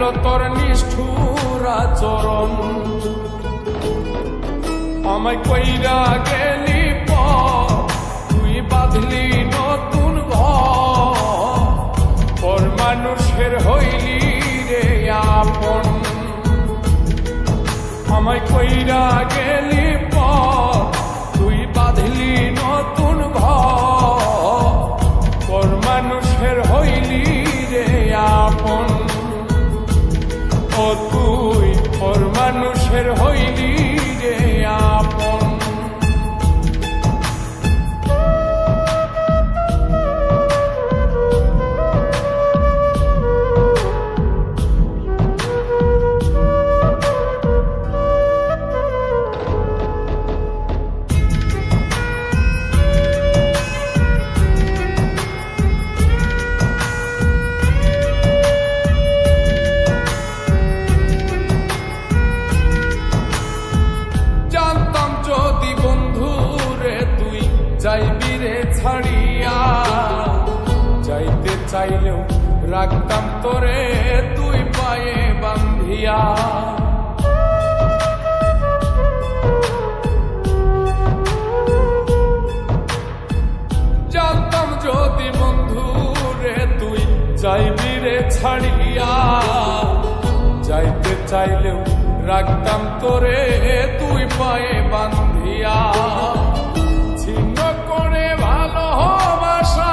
বুঝাইল তোর নিষ্ঠুর আচরণ। আমায় কইরা গেলি তুই বাঁধলি নতুন ঘর, পর মানুষের হইলি রে আপন। আমায় কইরা গেলি তুই বাঁধলি নতুন ঘর, পর মানুষের হইলি রে আপন। ও তুই পর মানুষের হইলি রে আপন। যাইবি রে ছাড়িয়া, যাইতে চাইলেও রাখতাম তোরে তুই পায়ে বান্ধিয়া। জানতাম যদি বন্ধু রে তুই যাইবি রে ছাড়িয়া, যাইতে চাইলেও রাখতাম তোরে তুই পায়ে বান্ধিয়া। ছিন্ন করে ভালোবাসা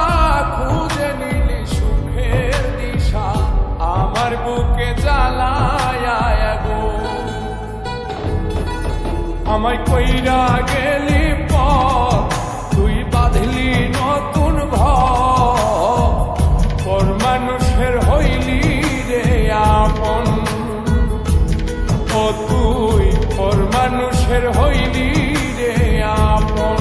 খুঁজে নিলি সুখের দিশা, আমার বুকে জ্বালায় গো। আমায় কইরা গেলি তুই বাঁধলি নতুন ঘর, পর মানুষের হইলি রে আপন। ও তুই পর মানুষের হইলি রে আপন।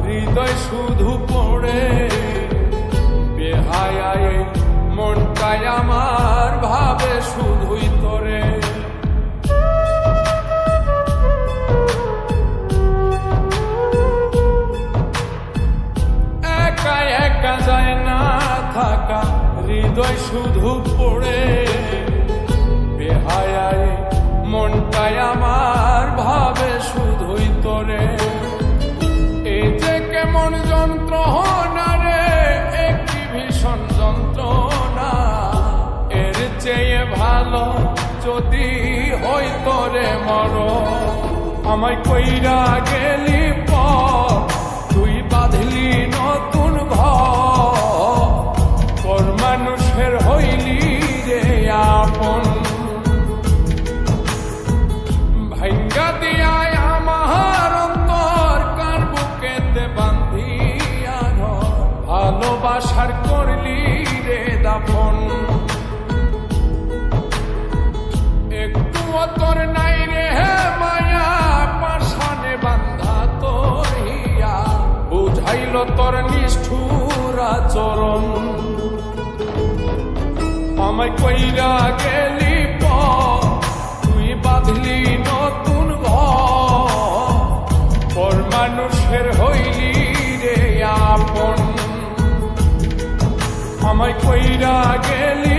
হৃদয় শুধু পড়ে বেহায়ায়, মনটাই আমার ভাবে শুধুই তোরে। একা একা যায় না থাকা, হৃদয় শুধু পড়ে বেহায়ায়, মনটাই আমার ভাবে শুধুই তোরে। এই যে কেমন যন্ত্রণা রে, একটি ভীষণ যন্ত্রণা, এর চেয়ে ভালো যদি হইতো রে মরণ। আমায় কইরা গেলি তুই বাঁধলি নতুন ঘর, পর মানুষের হইলি রে আপন। ভাঙ্গা দিয়ায় আমার অন্তর কার বুকেতে বান্ধিয়া ঘর, ভালোবাসার করলি রে দাফন। একটু তোর নাই রে মায়া, পাশানে বান্ধা তোর হিয়া, বুঝাইল তোর নিষ্ঠুর আচরণ। আমায় কইরা গেলি তুই বাঁধলি নতুন ঘর, পর মানুষের হইলি রে আপন। আমায় কইরা গেলি